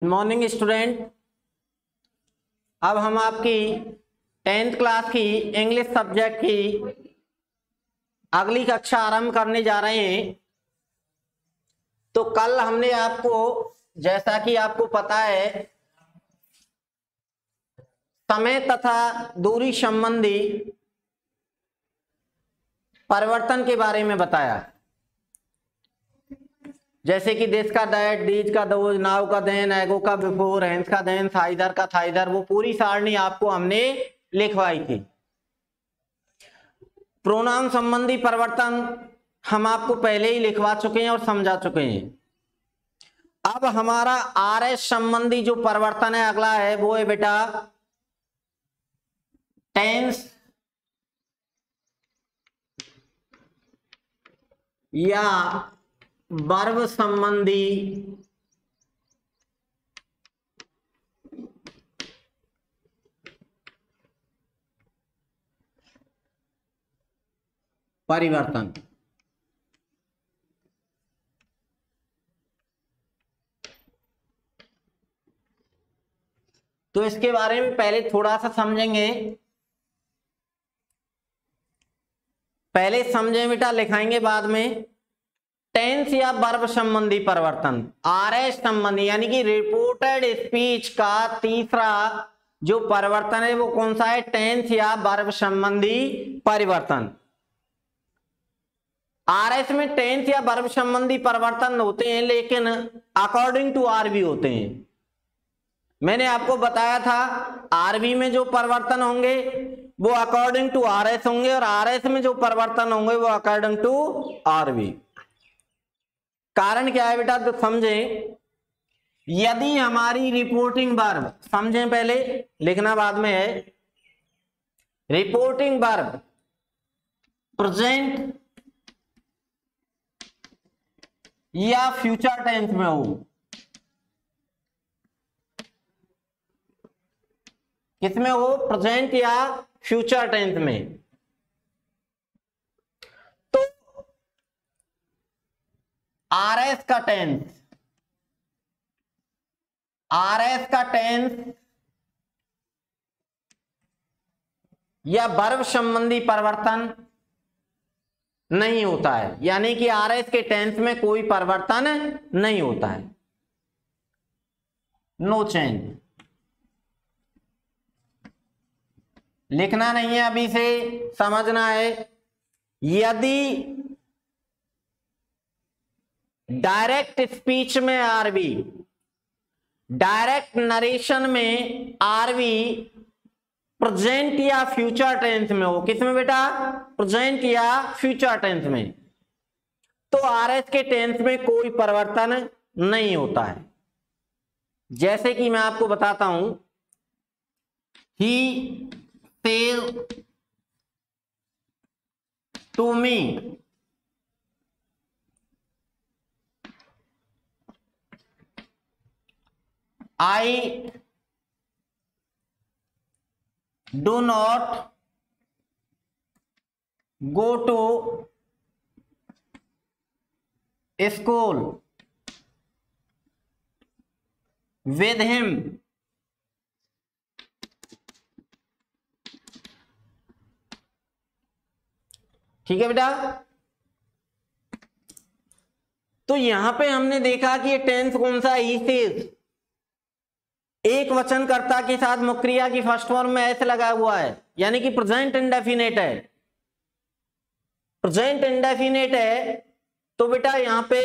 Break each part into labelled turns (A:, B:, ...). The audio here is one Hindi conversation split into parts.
A: Morning student. अब हम आपकी 10th क्लास की इंग्लिश सब्जेक्ट की अगली कक्षा आरंभ करने जा रहे हैं। तो कल हमने आपको, जैसा कि आपको पता है, समय तथा दूरी संबंधी परिवर्तन के बारे में बताया। जैसे कि दिस का दैट, दीज का दोज, नाउ का देन, एगो का बिफोर, हैंस का देन, थाइदर का थाइदर, वो पूरी सारणी आपको हमने लिखवाई थी। प्रोनाउन संबंधी परिवर्तन हम आपको पहले ही लिखवा चुके हैं और समझा चुके हैं। अब हमारा आरएस संबंधी जो परिवर्तन है अगला है, वो है बेटा टेंस या वर्ब संबंधी परिवर्तन। तो इसके बारे में पहले थोड़ा सा समझेंगे। पहले समझें बेटा, लिखाएंगे बाद में। टेंस या वर्ब संबंधी परिवर्तन, आरएस संबंधी यानी कि रिपोर्टेड स्पीच का तीसरा जो परिवर्तन है वो कौन सा है? टेंस या वर्ब संबंधी परिवर्तन। आरएस में टेंस या वर्ब संबंधी परिवर्तन होते हैं, लेकिन अकॉर्डिंग टू आरबी होते हैं। मैंने आपको बताया था आरबी में जो परिवर्तन होंगे वो अकॉर्डिंग टू आरएस होंगे, और आरएस में जो परिवर्तन होंगे वो अकॉर्डिंग टू आरबी। कारण क्या है बेटा, तो समझें। यदि हमारी रिपोर्टिंग वर्ब, समझें पहले, लिखना बाद में है। रिपोर्टिंग वर्ब प्रेजेंट या फ्यूचर टेंस में हो, किसमें हो? प्रेजेंट या फ्यूचर टेंस में। तो आरएस का टेंस, आरएस का टेंस या वर्ब संबंधी परिवर्तन नहीं होता है, यानी कि आरएस के टेंस में कोई परिवर्तन नहीं होता है, नो चेंज। लिखना नहीं है अभी से, समझना है। यदि डायरेक्ट स्पीच में आरबी, डायरेक्ट नरेशन में आरबी प्रेजेंट या फ्यूचर टेंस में हो, किसमें बेटा? प्रेजेंट या फ्यूचर टेंस में, तो आरएस के टेंस में कोई परिवर्तन नहीं होता है। जैसे कि मैं आपको बताता हूं, he said to me, I do not go to school with him। ठीक है बेटा। तो यहां पे हमने देखा कि ये टेंस कौन सा? ही सेज, एक वचनकर्ता के साथ मुख्य क्रिया की फर्स्ट फॉर्म में ऐसे लगा हुआ है, यानी कि प्रेजेंट इंडेफिनेट है। प्रेजेंट इंडेफिनेट है तो बेटा यहां पे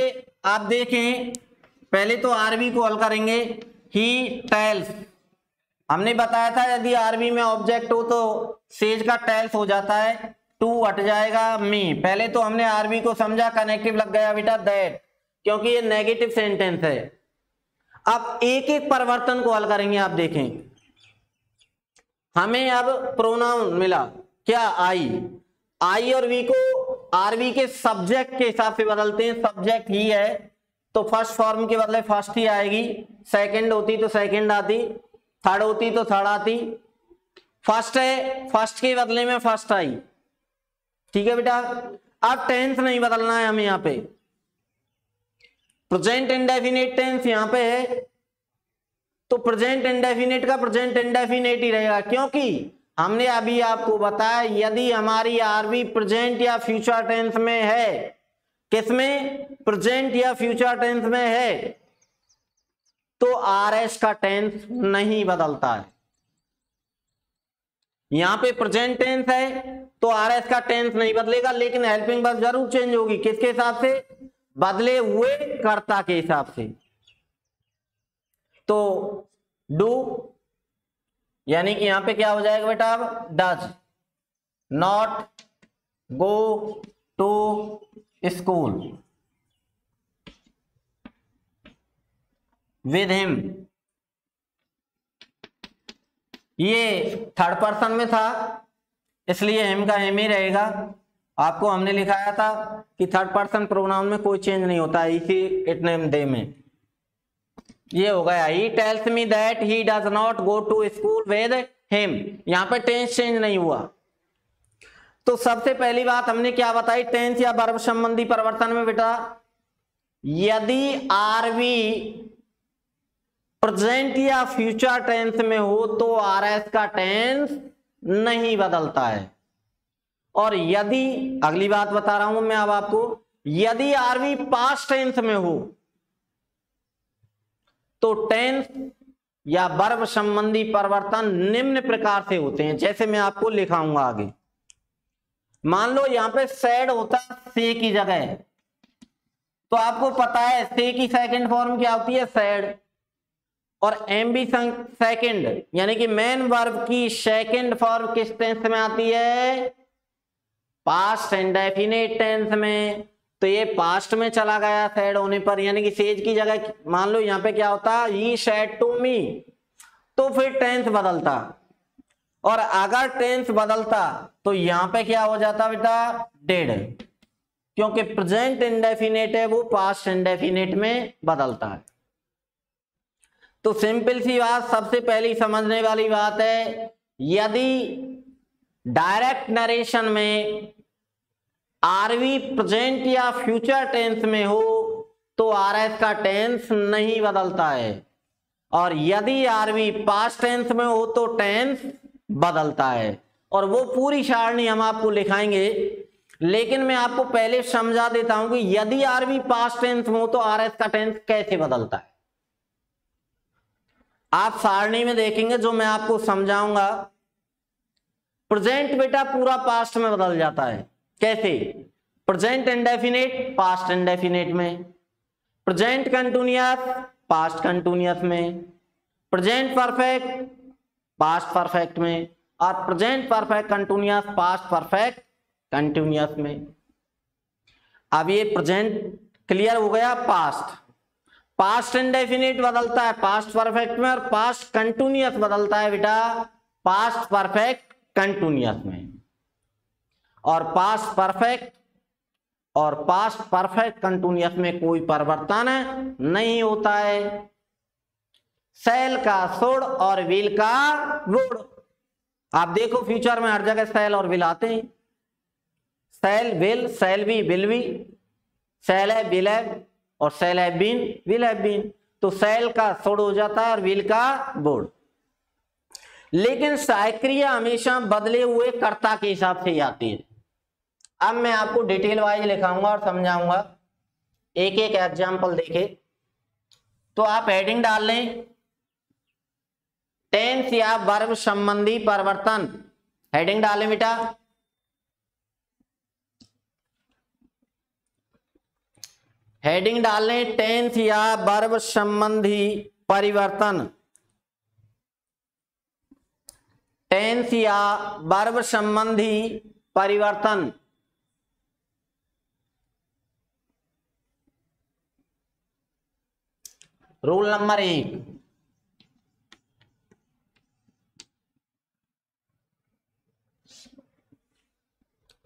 A: आप देखें, पहले तो आरबी को हल करेंगे। ही टेल्स, हमने बताया था यदि आरबी में ऑब्जेक्ट हो तो सेज का टेल्स हो जाता है, टू हट जाएगा, मी। पहले तो हमने आरबी को समझा, कनेक्टिव लग गया बेटा दैट, क्योंकि ये नेगेटिव सेंटेंस है। अब एक एक परिवर्तन को हल करेंगे। आप देखें, हमें अब प्रोनाउन मिला क्या? आई। आई और वी को आरबी के सब्जेक्ट के हिसाब से बदलते हैं। सब्जेक्ट ही है तो फर्स्ट फॉर्म के बदले फर्स्ट ही आएगी, सेकंड होती तो सेकंड आती, थर्ड होती तो थर्ड आती। फर्स्ट है, फर्स्ट के बदले में फर्स्ट आई। ठीक है बेटा। अब टेंस नहीं बदलना है हमें, यहां पे प्रेजेंट इंडेफिनिट टेंस यहां पे है, तो प्रेजेंट इंडेफिनिट का प्रेजेंट इंडेफिनिट ही रहेगा, क्योंकि हमने अभी आपको बताया यदि हमारी आरवी प्रेजेंट या फ्यूचर टेंस में है, किसमें, प्रेजेंट या फ्यूचर टेंस में है, तो आरएस का टेंस नहीं बदलता है। यहां पे प्रेजेंट टेंस है तो आरएस का टेंस नहीं बदलेगा, लेकिन हेल्पिंग वर्ब जरूर चेंज होगी, किसके हिसाब से, बदले हुए कर्ता के हिसाब से। तो डू यानी कि यहां पे क्या हो जाएगा बेटा, अब does not go to school with him, ये थर्ड पर्सन में था इसलिए हिम का हिम ही रहेगा। आपको हमने लिखाया था कि थर्ड पर्सन प्रोनाउन में कोई चेंज नहीं होता है, इसी इट नेम दे में। ये हो गया, he tells me that he does not go to school with him, यहां पे टेंस चेंज नहीं हुआ। तो सबसे पहली बात हमने क्या बताई, टेंस या वर्ब संबंधी परिवर्तन में बेटा, यदि आरवी प्रेजेंट या फ्यूचर टेंस में हो तो आरएस का टेंस नहीं बदलता है। और यदि, अगली बात बता रहा हूं मैं अब आपको, यदि आरवी पास्ट टेंस में हो तो टेंस या वर्ब संबंधी परिवर्तन निम्न प्रकार से होते हैं, जैसे मैं आपको लिखाऊंगा आगे। मान लो यहां पे सैड होता है से की जगह, तो आपको पता है से की सेकंड फॉर्म क्या होती है, सैड। और एमबी सेकंड यानी कि मेन वर्ब की सेकंड फॉर्म किस टेंस में आती है, पास्ट इंडेफिनिट टेंस में। तो ये पास्ट में चला गया सैड होने पर, यानी कि सेज की जगह मान लो यहां पे क्या होता, ही सेड टू मी, तो फिर टेंस बदलता। और अगर टेंस बदलता तो यहां पे क्या हो जाता बेटा, डेड, क्योंकि प्रेजेंट इंडेफिनिट है वो पास्ट इंडेफिनिट में बदलता है। तो सिंपल सी बात, सबसे पहली समझने वाली बात है, यदि डायरेक्ट नरेशन में आरवी प्रेजेंट या फ्यूचर टेंस में हो तो आरएस का टेंस नहीं बदलता है, और यदि आरवी पास्ट टेंस में हो तो टेंस बदलता है। और वो पूरी सारणी हम आपको लिखाएंगे, लेकिन मैं आपको पहले समझा देता हूं कि यदि आरवी पास्ट टेंस में हो तो आरएस का टेंस कैसे बदलता है। आप सारणी में देखेंगे जो मैं आपको समझाऊंगा, प्रेजेंट बेटा पूरा पास्ट में बदल जाता है। कैसे, प्रेजेंट इंडेफिनिट पास्ट इंडेफिनिट में, प्रेजेंट कंटिन्यूअस पास्ट कंटिन्यूअस में, प्रेजेंट परफेक्ट पास्ट परफेक्ट में, और present perfect continuous past perfect continuous में। अब ये प्रेजेंट क्लियर हो गया, पास्ट, पास्ट इंडेफिनिट बदलता है पास्ट परफेक्ट में, और पास्ट कंटिन्यूअस बदलता है बेटा पास्ट परफेक्ट कंटिन्यूअस में। और पास्ट परफेक्ट और पास्ट परफेक्ट कंटिन्यूअस में कोई परिवर्तन नहीं होता है। शैल का शुड और विल का वुड, आप देखो फ्यूचर में हर जगह शैल और विल आते हैं, shall will, shall be will be, shall है विल है, और shall have been will have been. तो शैल का शुड हो जाता है और विल का वुड। लेकिन सहायक्रिया हमेशा बदले हुए कर्ता के हिसाब से ही आती है। अब मैं आपको डिटेल वाइज लिखाऊंगा और समझाऊंगा, एक एक एग्जाम्पल देखे। तो आप हेडिंग डाल लें, टेंस या वर्ब संबंधी परिवर्तन, हेडिंग डालें बेटा। हेडिंग डालें टेंस या वर्ब संबंधी परिवर्तन, टेंस या वर्ब संबंधी परिवर्तन। रूल नंबर 1,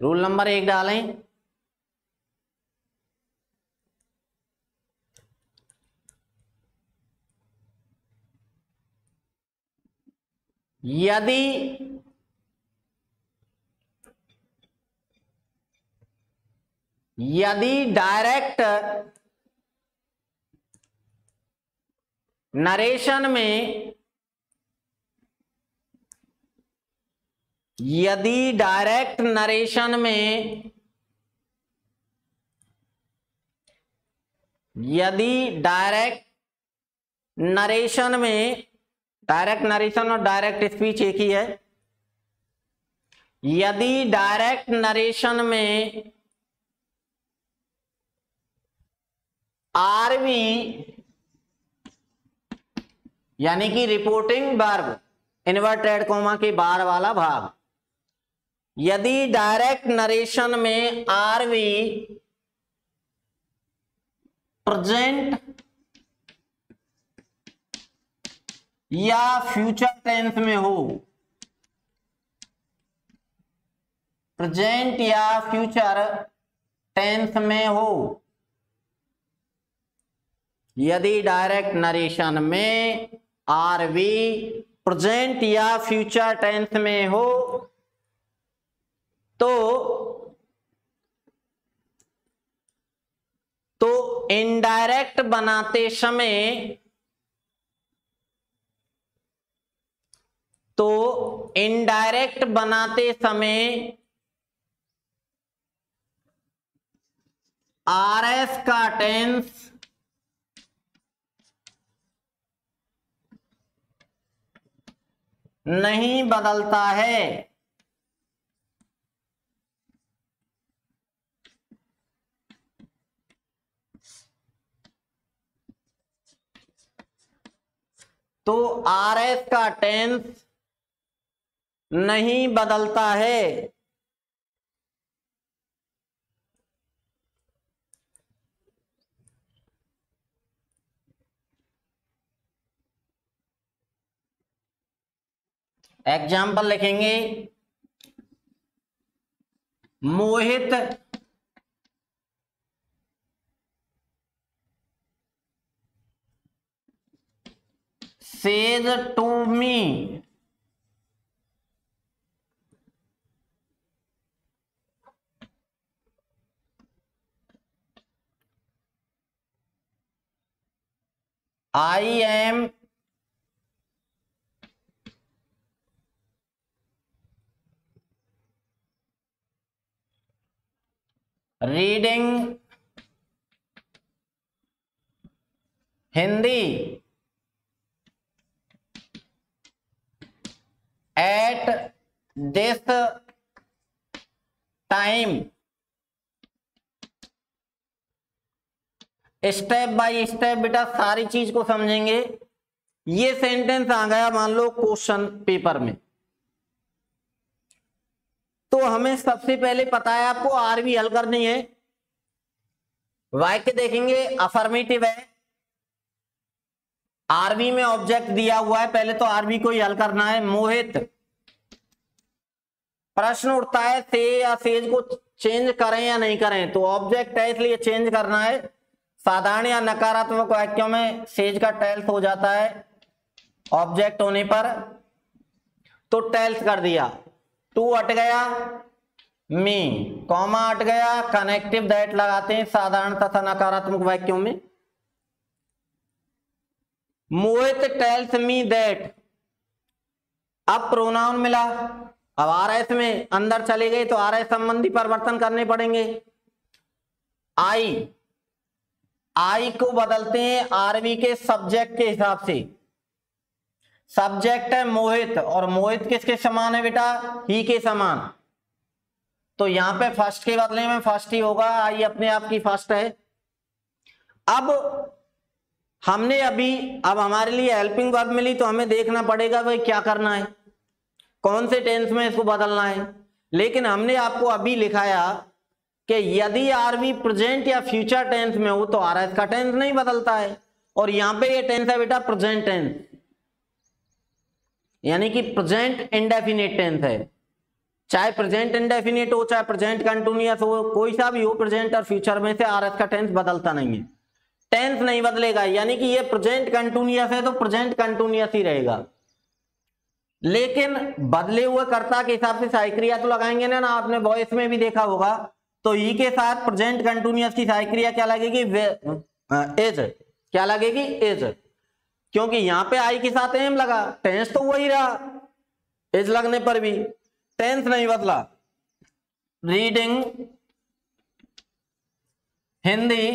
A: रूल नंबर 1 डालें, यदि डायरेक्ट नरेशन में यदि डायरेक्ट नरेशन में डायरेक्ट नरेशन और डायरेक्ट स्पीच एक ही है। यदि डायरेक्ट नरेशन में आरवी यानी कि रिपोर्टिंग वर्ब इन्वर्टेड कॉमा के बाहर वाला भाग, यदि डायरेक्ट नरेशन में आरवी प्रेजेंट या फ्यूचर टेंस में हो, प्रेजेंट या फ्यूचर टेंस में हो, यदि डायरेक्ट नरेशन में आरवी प्रेजेंट या फ्यूचर टेंस में हो तो इनडायरेक्ट बनाते समय आरएस का टेंस नहीं बदलता है। तो आरएस का टेंस नहीं बदलता है। एग्जाम्पल लिखेंगे, मोहित says to me I am reading Hindi at this time। Step by step बेटा सारी चीज को समझेंगे। ये सेंटेंस आ गया मान लो क्वेश्चन पेपर में, तो हमें सबसे पहले पता है आपको आरवी हल करनी है। वाक्य देखेंगे, अफर्मेटिव है, आरवी में ऑब्जेक्ट दिया हुआ है, पहले तो आरवी को ही हल करना है। मोहित, प्रश्न उठता है से या सेज को चेंज करें या नहीं करें, तो ऑब्जेक्ट है इसलिए चेंज करना है। साधारण या नकारात्मक वाक्यों में सेज का टेल्स हो जाता है ऑब्जेक्ट होने पर, तो टेल्स कर दिया। टू हट गया, मी कॉमा हट गया, कनेक्टिव दैट लगाते हैं साधारण तथा नकारात्मक वाक्यों में। मोहित टेल्स मी दैट, अब प्रोनाउन मिला, अब आरएस में अंदर चले गए तो आरएस संबंधी परिवर्तन करने पड़ेंगे। आई को बदलते हैं आरवी के सब्जेक्ट के हिसाब से। सब्जेक्ट है मोहित, और मोहित किसके समान है बेटा, ही के समान, तो यहां पे फर्स्ट के बदले में फर्स्ट ही होगा। आई अपने आप की फर्स्ट है। अब हमने अब हमारे लिए हेल्पिंग वर्ब मिली, तो हमें देखना पड़ेगा भाई क्या करना है, कौन से टेंस में इसको बदलना है। लेकिन हमने आपको अभी लिखाया कि यदि आरवी प्रेजेंट या फ्यूचर टेंस में हो तो आरएस का टेंस नहीं बदलता है, और यहां पे ये टेंस है बेटा प्रेजेंट टेंस, यानी कि प्रेजेंट इंडेफिनिट टेंस है। चाहे प्रेजेंट इंडेफिनिट हो, चाहे प्रेजेंट कंटिन्यूअस हो, कोई सा भी हो, प्रेजेंट और फ्यूचर में से आरएस का टेंस बदलता नहीं है, टेंस नहीं बदलेगा। यानी कि ये प्रेजेंट कंटिन्यूअस है तो प्रेजेंट कंटिन्यूअस ही रहेगा। लेकिन बदले हुए कर्ता के हिसाब से सहायक क्रिया तो लगाएंगे ना, आपने वॉइस में भी देखा होगा, तो ई के साथ प्रेजेंट कंटिन्यूअस की सहायक क्रिया क्या लगेगी, इज। क्या लगेगी, इज। क्योंकि यहां पे आई के साथ एम लगा, टेंस तो वही रहा, इज लगने पर भी टेंस नहीं बदला। रीडिंग हिंदी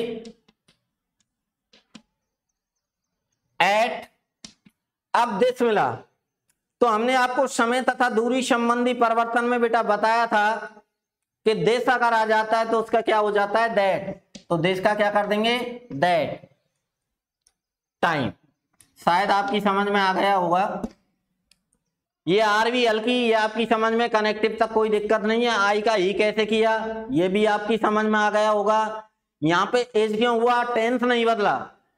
A: एट, अब दिस मिला, तो हमने आपको समय तथा दूरी संबंधी परिवर्तन में बेटा बताया था कि देश अगर आ जाता है तो उसका क्या हो जाता है, दैट, तो देश का क्या कर देंगे, दैट टाइम। शायद आपकी समझ में आ गया होगा। ये आर वी एल की, ये आपकी समझ में, कनेक्टिव तक कोई दिक्कत नहीं है। आई का ही कैसे किया ये भी आपकी समझ में आ गया होगा। यहाँ पे एज क्यों हुआ, टेंस नहीं बदला,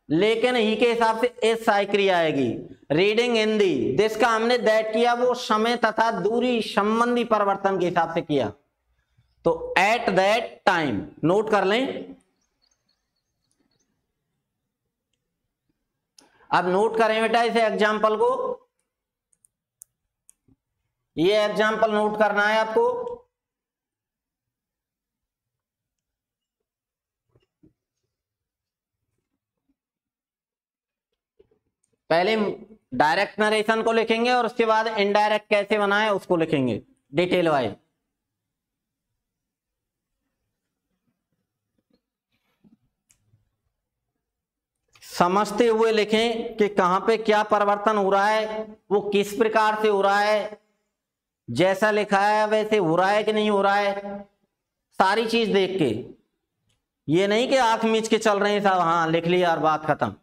A: लेकिन ही के हिसाब से एज साई क्रिया आएगी। रीडिंग हिंदी, जिसका हमने दैट किया वो समय तथा दूरी संबंधी परिवर्तन के हिसाब से किया, तो एट दैट टाइम नोट कर लें। अब नोट करें बेटा इस एग्जाम्पल को, ये एग्जाम्पल नोट करना है आपको। पहले डायरेक्ट नरेशन को लिखेंगे और उसके बाद इनडायरेक्ट कैसे बनाए उसको लिखेंगे डिटेल वाइज। समझते हुए लिखें कि कहां पे क्या परिवर्तन हो रहा है, वो किस प्रकार से हो रहा है, जैसा लिखा है वैसे हो रहा है कि नहीं हो रहा है, सारी चीज देख के। ये नहीं कि आंख मीच के चल रहे हैं साहब, हाँ लिख लिया और बात खत्म।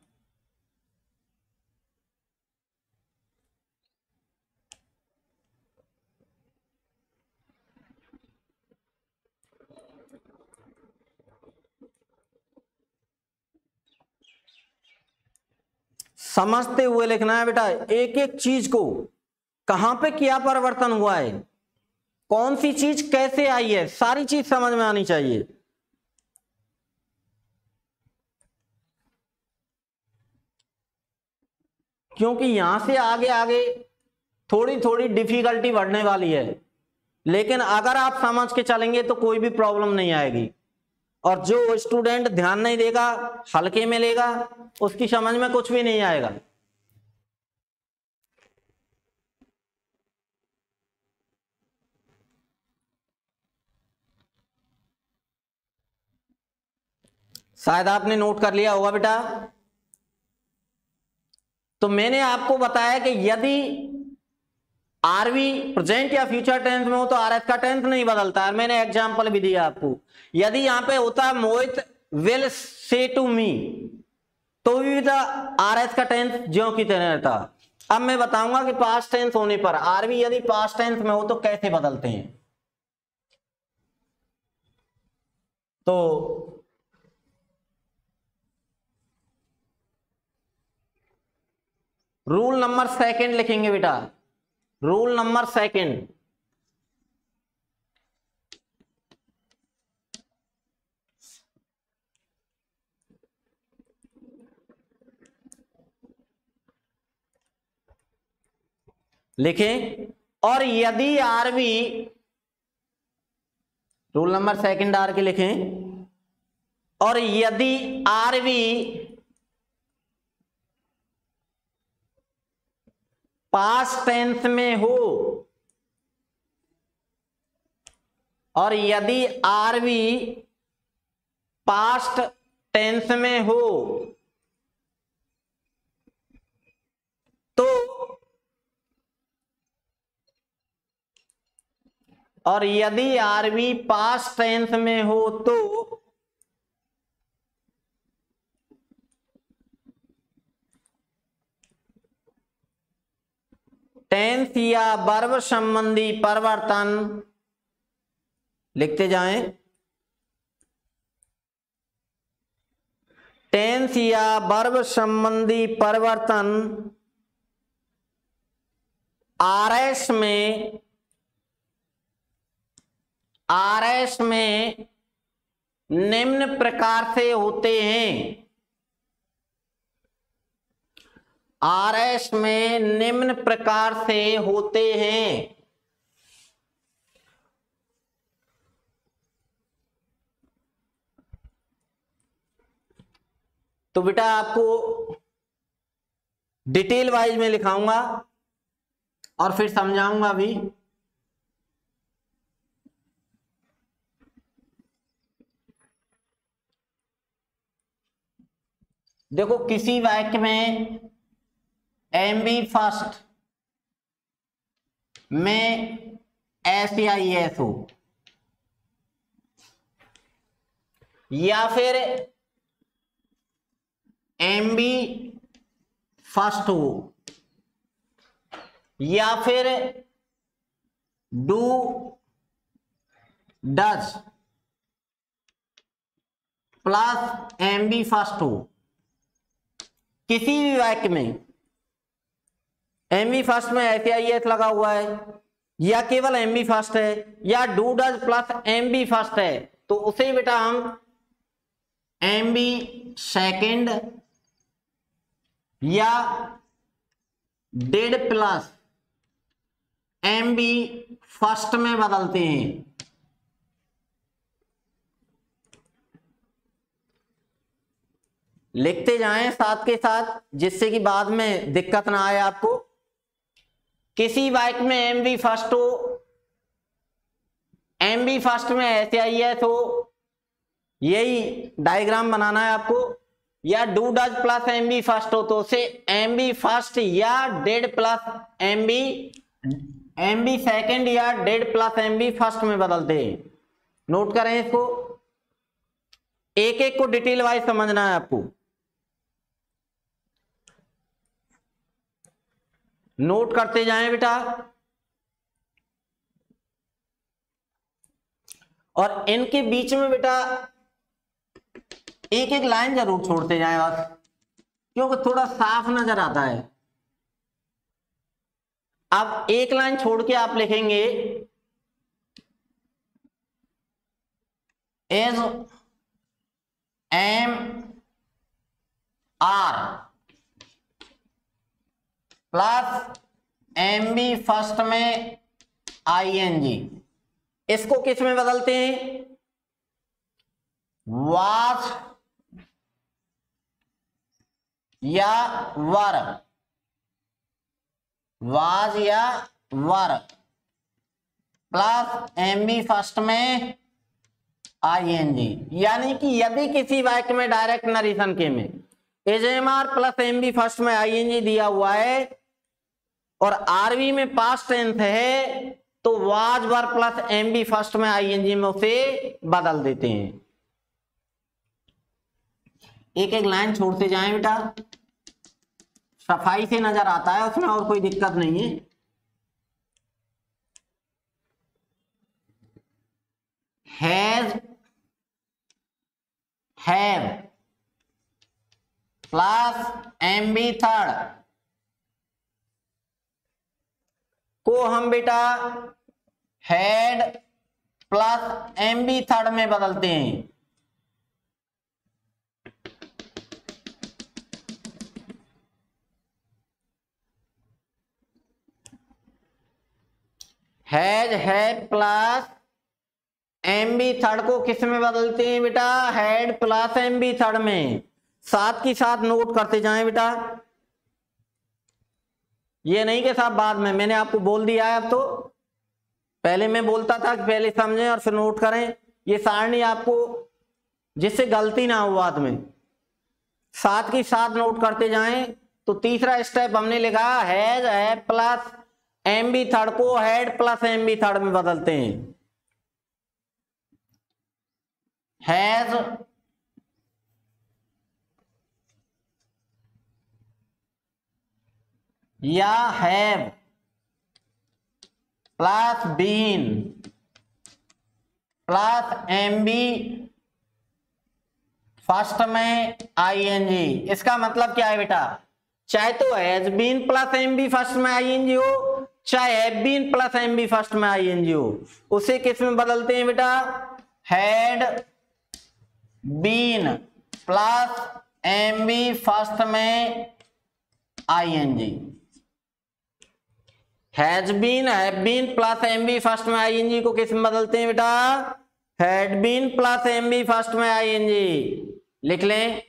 A: समझते हुए लिखना है बेटा, एक एक चीज को, कहां पे क्या परिवर्तन हुआ है, कौन सी चीज कैसे आई है, सारी चीज समझ में आनी चाहिए। क्योंकि यहां से आगे आगे थोड़ी थोड़ी डिफिकल्टी बढ़ने वाली है, लेकिन अगर आप समझ के चलेंगे तो कोई भी प्रॉब्लम नहीं आएगी। और जो स्टूडेंट ध्यान नहीं देगा, हल्के में लेगा, उसकी समझ में कुछ भी नहीं आएगा। शायद आपने नोट कर लिया होगा बेटा। तो मैंने आपको बताया कि यदि आरवी प्रेजेंट या फ्यूचर टेंस में हो तो आरएस का टेंस नहीं बदलता है। मैंने एग्जांपल भी दिया आपको। यदि यहां पे होता है मोहित विल से टू मी, तो भी आरएस का टेंस ज्यों की तरह रहता। अब मैं बताऊंगा कि पास्ट टेंस होने पर आरवी यदि पास्ट टेंस में हो तो कैसे बदलते हैं। तो रूल नंबर सेकंड लिखेंगे बेटा, रूल नंबर सेकंड, लिखें। और यदि RV, rule number second R के लिखें, और यदि आरवी पास्ट टेंस में हो, और यदि आरवी पास्ट टेंस में हो तो, और यदि आरवी पास्ट टेंस में हो तो टेंस या वर्ब संबंधी परिवर्तन, लिखते जाएं, टेंस या वर्ब संबंधी परिवर्तन आरएस में, आरएस में निम्न प्रकार से होते हैं। आरएस में निम्न प्रकार से होते हैं। तो बेटा आपको डिटेल वाइज में लिखाऊंगा और फिर समझाऊंगा भी। देखो किसी वाक्य में एमबी फर्स्ट में SIS हो या फिर एमबी फर्स्ट हो या फिर do does plus MB first हो, किसी भी वाक्य में एमबी फर्स्ट में SIS लगा हुआ है या केवल एमबी फर्स्ट है या do does plus MB first है, तो उसे बेटा हम एमबी सेकंड या डिड प्लस एमबी फर्स्ट में बदलते हैं। लिखते जाएं साथ के साथ जिससे कि बाद में दिक्कत ना आए आपको। किसी वाक्य में एमबी फर्स्ट हो, एमबी फर्स्ट में SIS हो, यही डायग्राम बनाना है आपको, या do does plus MB first हो तो उसे एमबी फर्स्ट या डेड प्लस एमबी सेकंड या डेड प्लस एमबी फर्स्ट में बदलते हैं। नोट करें इसको, एक एक को डिटेल वाइज समझना है आपको। नोट करते जाएं बेटा, और इनके बीच में बेटा एक एक लाइन जरूर छोड़ते जाएं बस, क्योंकि थोड़ा साफ नजर आता है। अब एक लाइन छोड़ के आप लिखेंगे is am are plus MB first में ING, इसको किस में बदलते हैं? वाज या वर, वाज या वर प्लस एमबी फर्स्ट में ING। यानी कि यदि किसी वाक्य में डायरेक्ट नरेशन के में एजएमआर प्लस एमबी फर्स्ट में ING दिया हुआ है और आरवी में पास्ट टेंस है तो was were plus MB first में ING में उसे बदल देते हैं। एक एक लाइन छोड़ते जाएं बेटा, सफाई से नजर आता है उसमें और कोई दिक्कत नहीं है। Has have plus MB third को हम बेटा हैड प्लस एमबी थर्ड में बदलते हैं। Has have plus MB third को किस में बदलते हैं बेटा? हैड प्लस एमबी थर्ड में। साथ की साथ नोट करते जाएं बेटा, ये नहीं कि साहब बाद में, मैंने आपको बोल दिया है। अब तो पहले मैं बोलता था कि पहले समझें और फिर नोट करें, ये सारणी आपको जिससे गलती ना हो बाद में, साथ की साथ नोट करते जाएं। तो तीसरा स्टेप हमने लिखा has have plus MB third को हैड प्लस एमबी थर्ड में बदलते हैं। हैज या have plus been plus MB first में ING। इसका मतलब क्या है बेटा? चाहे तो has been plus MB first में ING हो, चाहे have been plus MB first में ING हो, उसे किस में बदलते हैं बेटा? Had been plus MB first में ING। Has been have been plus MB first में ING को किस में बदलते हैं बेटा? Had been plus MB first में ING। लिख लें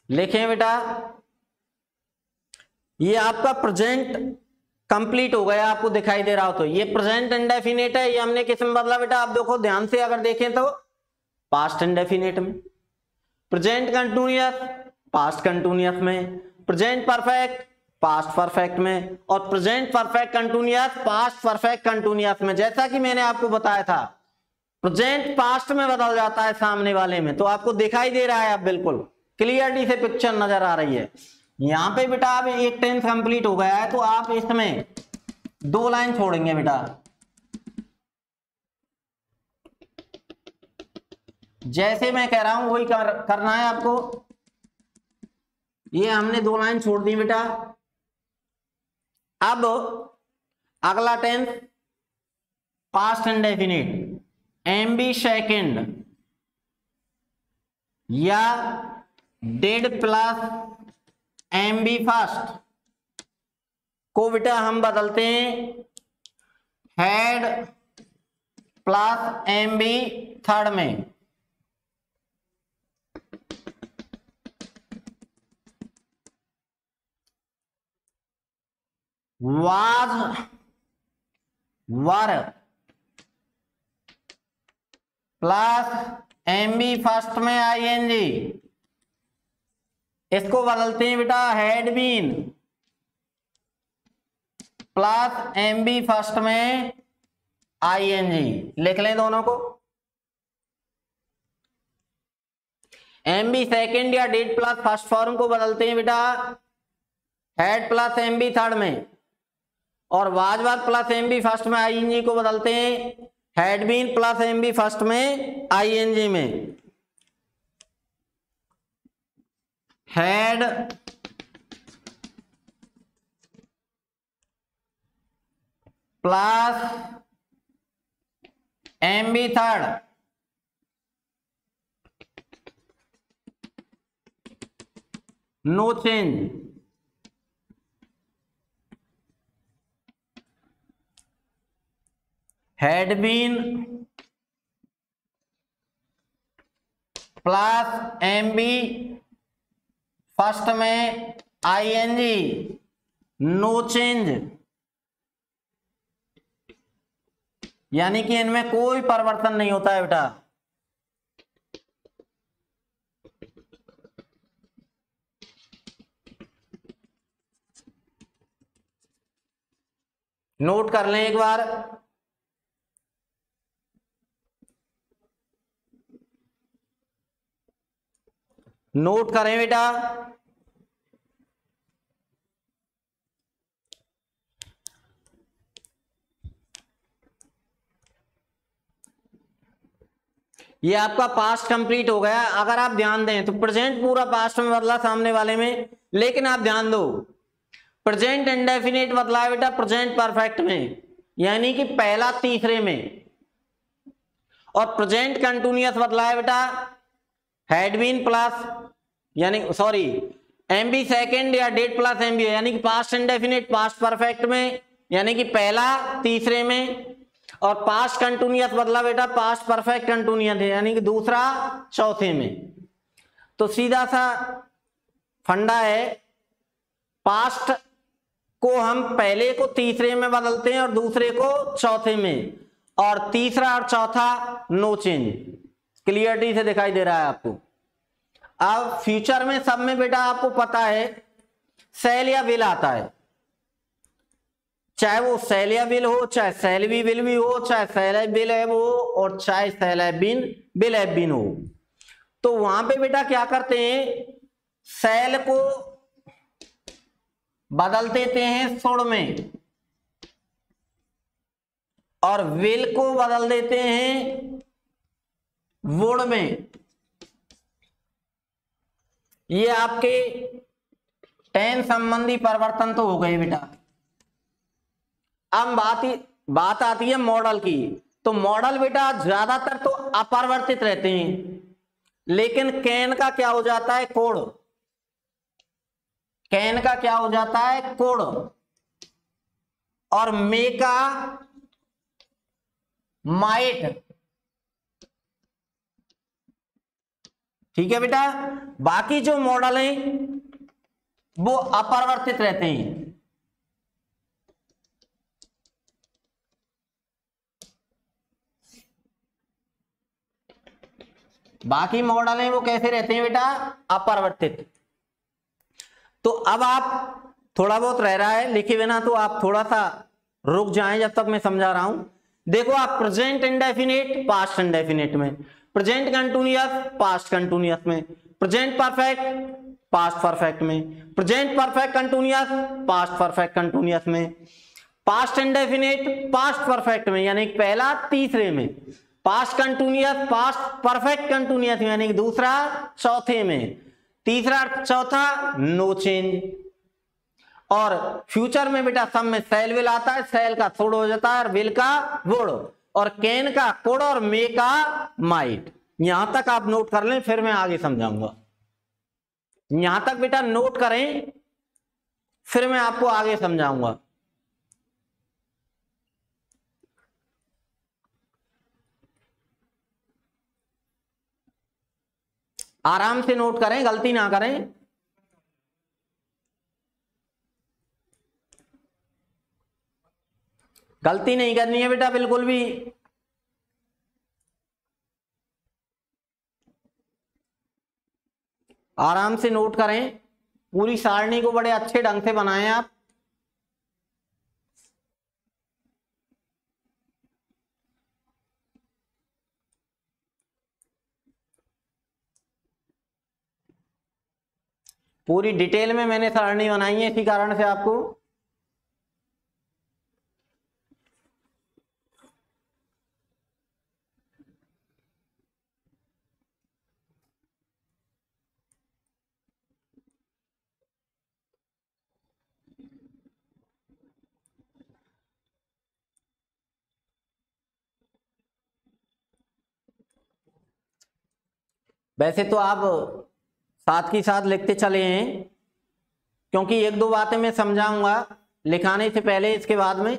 A: लिखें बेटा, ये आपका प्रेजेंट कंप्लीट हो गया, आपको दिखाई दे रहा हो तो ये प्रेजेंट इंडेफिनिट है। ये हमने किस में बदला बेटा, आप देखो ध्यान से, अगर देखें तो पास्ट इंडेफिनिट में, प्रेजेंट कंटिन्यूअस पास्ट कंटिन्यूअस में, प्रेजेंट परफेक्ट पास्ट परफेक्ट में, और present perfect continuous past perfect continuous में। जैसा कि मैंने आपको बताया था, प्रेजेंट पास्ट में बदल जाता है सामने वाले में, तो आपको दिखाई दे रहा है, अब बिल्कुल क्लियरली से पिक्चर नजर आ रही है। यहां पे बेटा अब एक टेंस कंप्लीट हो गया है, तो आप इसमें 2 लाइन छोड़ेंगे बेटा। जैसे मैं कह रहा हूं वही करना है आपको। ये हमने 2 लाइन छोड़ दी बेटा। अब अगला tense past indefinite, MB second या डेड प्लस एमबी फर्स्ट को बेटा हम बदलते हैं हैड प्लस एमबी थर्ड में। Was were plus MB first में आईएनजी, इसको बदलते हैं बेटा had been plus MB first में आईएनजी। लिख लें दोनों को। एमबी सेकंड या डेड प्लस फर्स्ट फॉर्म को बदलते हैं बेटा हैड प्लस एमबी थर्ड में, और was were plus MB first में आईएनजी को बदलते हैं had been plus MB first में आईएनजी में। Had plus MB third no change. Had been plus MB first में आईएनजी नो चेंज, यानी कि इनमें कोई परिवर्तन नहीं होता है बेटा। नोट कर लें एक बार। नोट करें बेटा। ये आपका पास्ट कंप्लीट हो गया। अगर आप ध्यान दें तो प्रेजेंट पूरा पास्ट में बदला सामने वाले में, लेकिन आप ध्यान दो प्रेजेंट इंडेफिनिट बदला है बेटा प्रेजेंट परफेक्ट में, यानी कि पहला तीसरे में, और प्रेजेंट कंटिन्यूअस बदला है बेटा हैड बीन प्लस यानी सॉरी एमबी सेकंड या डेड प्लस एमबी, यानी कि पास्ट इंडेफिनिट पास्ट परफेक्ट में, यानी कि पहला तीसरे में, और पास्ट कंटिन्यूअस बदला बेटा पास्ट परफेक्ट कंटिन्यूअस है, यानी कि दूसरा चौथे में। तो सीधा सा फंडा है, पास्ट को हम पहले को तीसरे में बदलते हैं और दूसरे को चौथे में, और तीसरा और चौथा नो चेंज। क्लियरिटी से दिखाई दे रहा है आपको। अब फ्यूचर में सब में बेटा आपको पता है सेल या विल आता है, चाहे वो सेल या विल हो, चाहे सेल भी विल भी हो, चाहे सेल विल है वो, और चाहे सेल बिन विल है बिन हो। तो वहां पे बेटा क्या करते हैं, सेल को बदल देते हैं शुड में, और विल को बदल देते हैं वुड में। ये आपके टेंस संबंधी परिवर्तन तो हो गए बेटा। अब बात आती है मॉडल की। तो मॉडल बेटा ज्यादातर तो अपरिवर्तित रहते हैं, लेकिन कैन का क्या हो जाता है कोड, कैन का क्या हो जाता है कोड, और मे का माइट, ठीक है बेटा, बाकी जो मॉडल हैं वो अपरिवर्तित रहते हैं। बाकी मॉडल हैं वो कैसे रहते हैं बेटा, अपरिवर्तित। तो अब आप थोड़ा बहुत रह रहा है लिखे बिना, तो आप थोड़ा सा रुक जाएं जब तक मैं समझा रहा हूं। देखो आप प्रेजेंट इंडेफिनिट पास्ट इंडेफिनिट में, प्रेजेंट कंटिन्यूअस पास्ट कंटिन्यूअस में, प्रेजेंट परफेक्ट पास्ट परफेक्ट में, present perfect continuous past perfect continuous में, पास्ट इंडेफिनिट पास्ट परफेक्ट में यानी पहला तीसरे में, past continuous past perfect continuous यानी कि दूसरा चौथे में, तीसरा चौथा नो चेंज। और फ्यूचर में बेटा सब में सेल विल आता है, सेल का थोड़ हो जाता है और विल का वुड, और कैन का कुड और मे का माइट। यहां तक आप नोट कर लें, फिर मैं आगे समझाऊंगा। यहां तक बेटा नोट करें, फिर मैं आपको आगे समझाऊंगा। आराम से नोट करें, गलती ना करें। गलती नहीं करनी है बेटा बिल्कुल भी। आराम से नोट करें, पूरी सारणी को बड़े अच्छे ढंग से बनाएं आप। पूरी डिटेल में मैंने सारणी बनाई है, इसी कारण से आपको वैसे तो आप साथ की साथ लिखते चले हैं, क्योंकि एक दो बातें मैं समझाऊंगा लिखाने से पहले, इसके बाद में।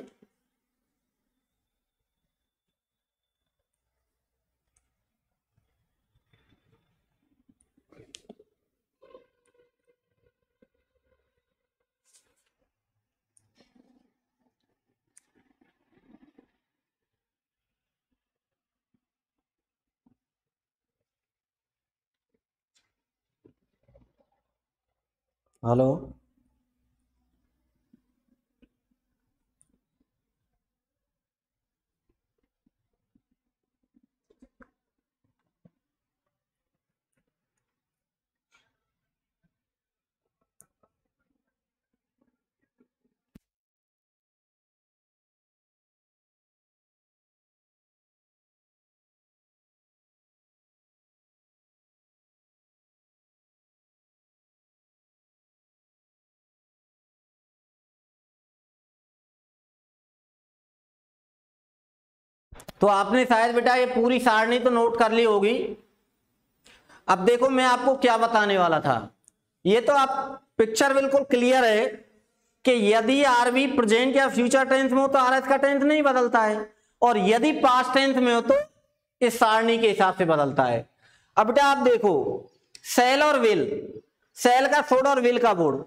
A: हेलो, तो आपने शायद बेटा ये पूरी सारणी तो नोट कर ली होगी। अब देखो मैं आपको क्या बताने वाला था। ये तो आप पिक्चर बिल्कुल क्लियर है कि यदि आरबी प्रेजेंट या फ्यूचर टेंस में हो तो आरएस का टेंस नहीं बदलता है, और यदि पास्ट टेंस में हो तो इस सारणी के हिसाब से बदलता है। अब बेटा आप देखो, सेल और विल, सेल का शुड और विल का वुड।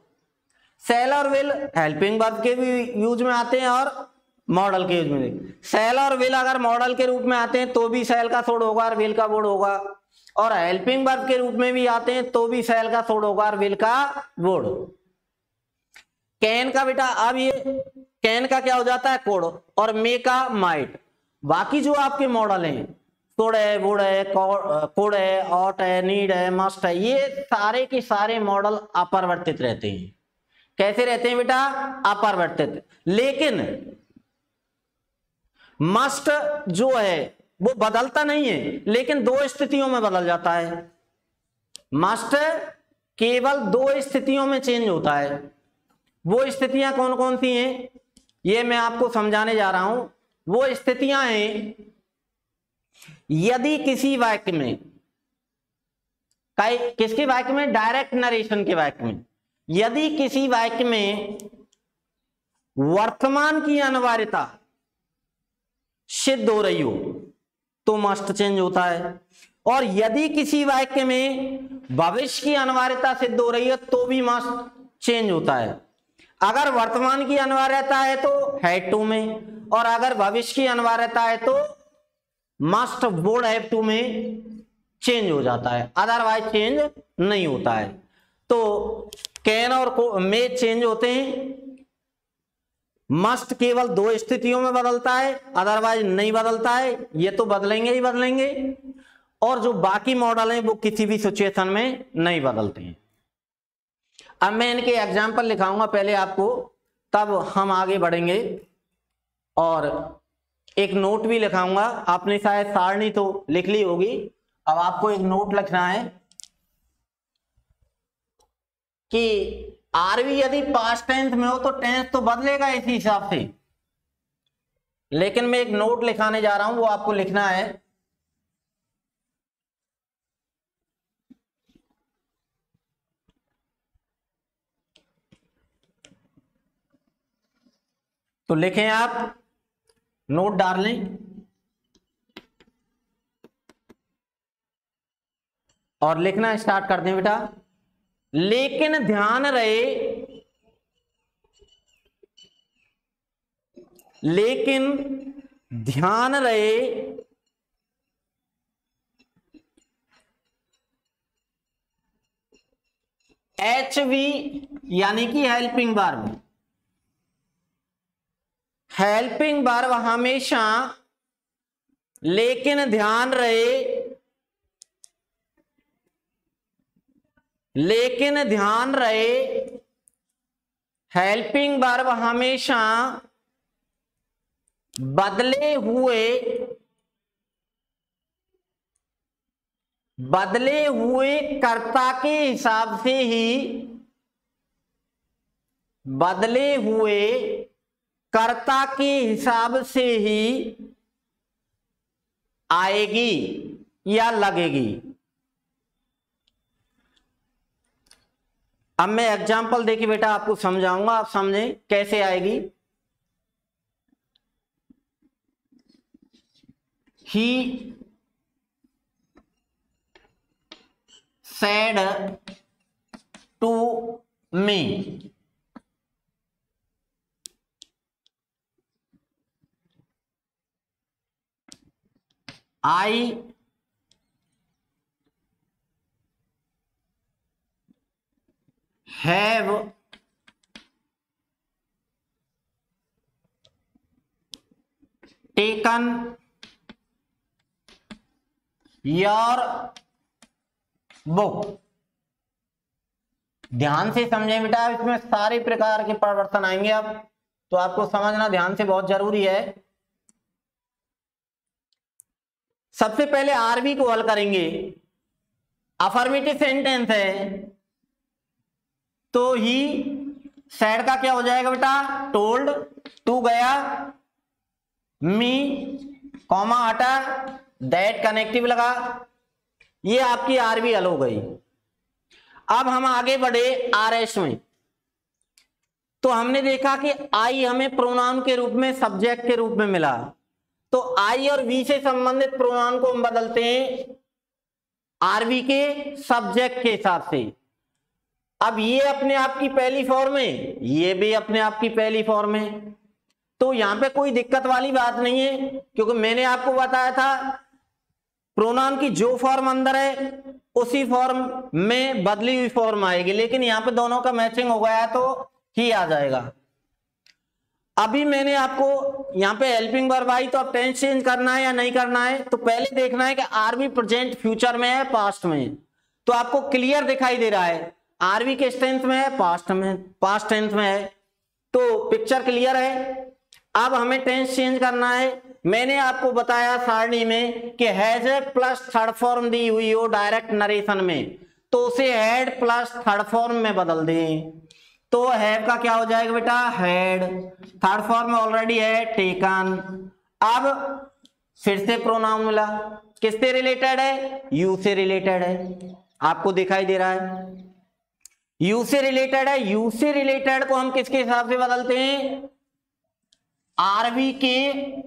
A: सेल और विल हेल्पिंग वर्ब के भी यूज में आते हैं और मॉडल के यूज में। सेल और विल अगर मॉडल के रूप में आते हैं तो भी सेल का शुड होगा और विल का वुड होगा, और हेल्पिंग वर्ब के रूप में भी आते हैं तो भी सेल का शुड होगा और विल का वुड। कैन का बेटा अब ये कैन का क्या हो जाता है, कोड, और मे का माइट। बाकी जो आपके मॉडल हैं, शुड है, वुड है, कोड है, ऑट है, नीड है, मस्ट है, ये सारे के सारे मॉडल अपरिवर्तित रहते हैं। कैसे रहते हैं बेटा, अपरिवर्तित। लेकिन मस्ट जो है वो बदलता नहीं है, लेकिन दो स्थितियों में बदल जाता है। मस्ट केवल दो स्थितियों में चेंज होता है। वो स्थितियां कौन कौन सी हैं ये मैं आपको समझाने जा रहा हूं। वो स्थितियां हैं, यदि किसी वाक्य में, किसके वाक्य में, डायरेक्ट नरेशन के वाक्य में, यदि किसी वाक्य में वर्तमान की अनिवार्यता सिद्ध हो रही हो तो मस्ट चेंज होता है, और यदि किसी वाक्य में भविष्य की अनिवार्यता सिद्ध हो रही है तो भी मस्ट चेंज होता है। अगर वर्तमान की अनिवार्यता है तो हैड टू में, और अगर भविष्य की अनिवार्यता है तो मस्ट वुड हैव टू में चेंज हो जाता है, अदरवाइज चेंज नहीं होता है। तो कैन और में चेंज होते हैं। मस्ट केवल 2 स्थितियों में बदलता है, अदरवाइज नहीं बदलता है, ये तो बदलेंगे ही बदलेंगे, और जो बाकी मॉडल हैं वो किसी भी सिचुएशन में नहीं बदलते हैं। अब मैं इनके एग्जाम्पल लिखाऊंगा पहले आपको, तब हम आगे बढ़ेंगे, और एक नोट भी लिखाऊंगा। आपने शायद सारणी तो लिख ली होगी, अब आपको एक नोट लिखना है कि आरवी यदि पास्ट टेंस में हो तो टेंस तो बदलेगा इसी हिसाब से, लेकिन मैं एक नोट लिखाने जा रहा हूं, वो आपको लिखना है। तो लिखें, आप नोट डाल लें और लिखना स्टार्ट कर दें बेटा। लेकिन ध्यान रहे, लेकिन ध्यान रहे HV यानी कि हेल्पिंग वर्ब, हेल्पिंग वर्ब हमेशा, लेकिन ध्यान रहे, लेकिन ध्यान रहे हेल्पिंग वर्ब हमेशा बदले हुए कर्ता के हिसाब से ही, बदले हुए कर्ता के हिसाब से ही आएगी या लगेगी। अब मैं एग्जाम्पल देके बेटा आपको समझाऊंगा, आप समझें कैसे आएगी। ही said to me, I have taken your book. ध्यान से समझें बेटा, इसमें सारे प्रकार के परिवर्तन आएंगे, अब तो आपको समझना ध्यान से बहुत जरूरी है। सबसे पहले आरवी को हल करेंगे। अफर्मेटिव सेंटेंस है तो ही सैड का क्या हो जाएगा बेटा, टोल्ड, टू गया, मी कॉमा हटा, दैट कनेक्टिव लगा, ये आपकी आरवी हल हो गई। अब हम आगे बढ़े आरएस में, तो हमने देखा कि आई हमें प्रोनाउन के रूप में, सब्जेक्ट के रूप में मिला, तो आई और वी से संबंधित प्रोनाउन को हम बदलते हैं आरवी के सब्जेक्ट के हिसाब से। अब ये अपने आप की पहली फॉर्म है, ये भी अपने आप की पहली फॉर्म है, तो यहां पे कोई दिक्कत वाली बात नहीं है, क्योंकि मैंने आपको बताया था प्रोनाउन की जो फॉर्म अंदर है उसी फॉर्म में बदली हुई फॉर्म आएगी, लेकिन यहां पे दोनों का मैचिंग हो गया तो ही आ जाएगा। अभी मैंने आपको यहां पे हेल्पिंग वर्ब आई, तो अब टेंस चेंज करना है या नहीं करना है, तो पहले देखना है कि आरवी प्रेजेंट फ्यूचर में है पास्ट में, तो आपको क्लियर दिखाई दे रहा है आरवी किस टेंस में है, पास्ट में, पास्ट टेंस में है, तो पिक्चर क्लियर है। अब हमें टेंस चेंज करना है। मैंने आपको बताया सारणी में कि हैज प्लस थर्ड फॉर्म दी हुई हो डायरेक्ट नरेशन में, तो उसे हैड प्लस थर्ड फॉर्म में बदल दें, तो हैव का क्या हो जाएगा बेटा, हैड, थर्ड फॉर्म में ऑलरेडी है टेकन। अब फिर से प्रोनाउन मिला, किससे रिलेटेड है, यू से रिलेटेड है, आपको दिखाई दे रहा है यू से रिलेटेड है। यू से रिलेटेड को हम किसके हिसाब से बदलते हैं, आरवी के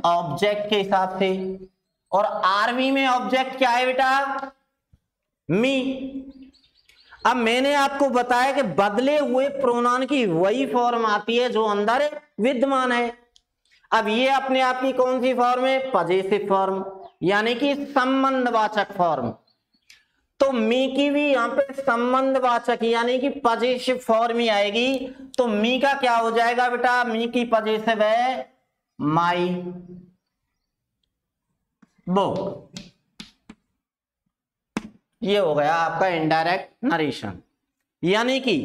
A: ऑब्जेक्ट के हिसाब से। और आरवी में ऑब्जेक्ट क्या है बेटा, मी। अब मैंने आपको बताया कि बदले हुए प्रोनाउन की वही फॉर्म आती है जो अंदर विद्यमान है। अब ये अपने आप की कौन सी फॉर्म है, पजेसिव फॉर्म, यानी कि संबंधवाचक फॉर्म। तो मी की भी यहां पे संबंधवाचक यानी कि पजेसिव फॉर्म ही आएगी। तो मी का क्या हो जाएगा बेटा, मी की पजेसिव है माई बुक। ये हो गया आपका इनडायरेक्ट नरेशन, यानी कि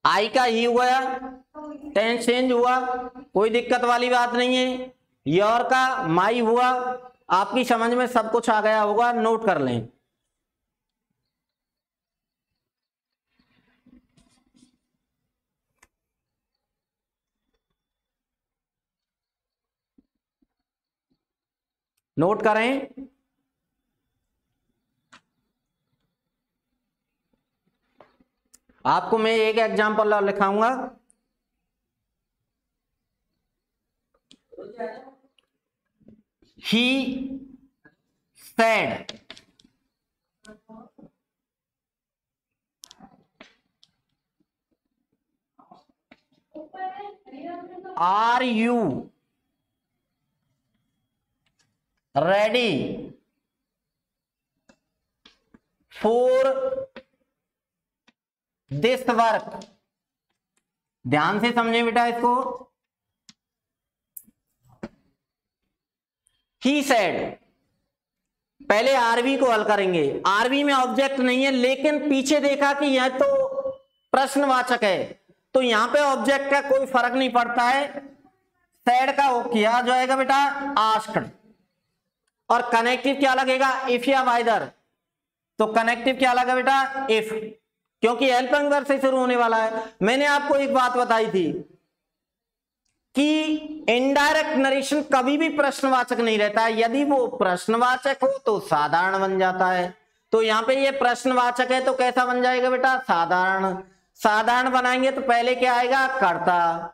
A: आई का ही हुआ, टेंस चेंज हुआ, कोई दिक्कत वाली बात नहीं है। योर का माई हुआ, आपकी समझ में सब कुछ आ गया होगा, नोट कर लें। नोट करें। आपको मैं एक एग्जांपल और लिखाऊंगा। ही said are you ready for this work। ध्यान से समझे बेटा इसको। he said, पहले आरवी को हल करेंगे। आरवी में ऑब्जेक्ट नहीं है, लेकिन पीछे देखा कि यह तो प्रश्नवाचक है, तो यहां पे ऑब्जेक्ट का कोई फर्क नहीं पड़ता है। सैड का वो किया जाएगा बेटा आस्क्ड, और कनेक्टिव क्या लगेगा, इफ या वाइदर। तो कनेक्टिव क्या लगा बेटा, इफ, क्योंकि हेल्पिंग वर्ब से शुरू होने वाला है। मैंने आपको एक बात बताई थी कि इनडायरेक्ट नरेशन कभी भी प्रश्नवाचक नहीं रहता है। यदि वो प्रश्नवाचक हो तो साधारण बन जाता है। तो यहां पे ये प्रश्नवाचक है तो कैसा बन जाएगा बेटा, साधारण। साधारण बनाएंगे तो पहले क्या आएगा, कर्ता,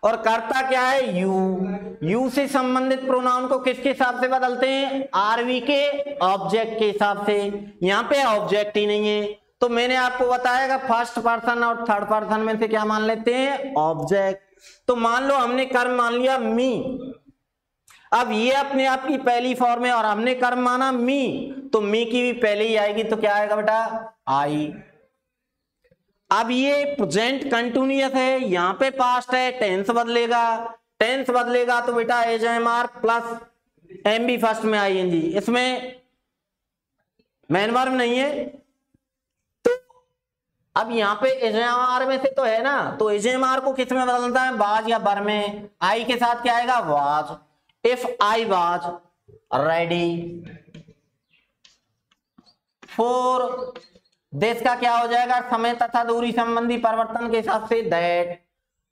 A: और कर्ता क्या है, यू। यू से संबंधित प्रोनाउन को किसके हिसाब से बदलते हैं, आरवी के ऑब्जेक्ट के हिसाब से। यहां पे ऑब्जेक्ट ही नहीं है, तो मैंने आपको बताया फर्स्ट पर्सन और थर्ड पर्सन में से क्या मान लेते हैं, ऑब्जेक्ट। तो मान लो हमने कर्म मान लिया मी, अब ये अपने आप की पहली फॉर्म है और हमने कर्म माना मी, तो मी की भी पहले ही आएगी, तो क्या आएगा बेटा, आई। अब ये प्रेजेंट कंटिन्यूअस है, यहां पे पास्ट है, टेंस बदलेगा। टेंस बदलेगा तो बेटा is am are plus M B first में आईएनजी, इसमें मेन वर्ब नहीं है। तो अब यहाँ पे एज एम आर में से तो है ना, तो एज एम आर को किस में बदलता है, वाज या बर में। आई के साथ क्या आएगा, was. If I was ready for देश का क्या हो जाएगा, समय तथा दूरी संबंधी परिवर्तन के हिसाब से दैट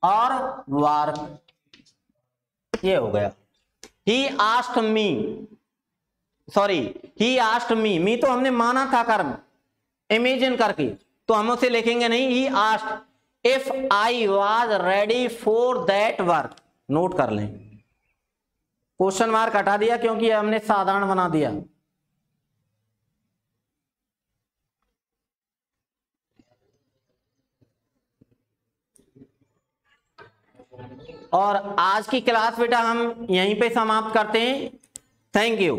A: और वर्क। ये हो गया। He asked me, sorry he asked me तो हमने माना था कर्म इमेजिन करके, तो हम उसे लिखेंगे नहीं। He asked if I was ready for that work. Note कर लें, क्वेश्चन मार्क हटा दिया क्योंकि हमने साधारण बना दिया। और आज की क्लास बेटा हम यहीं पे समाप्त करते हैं। Thank you.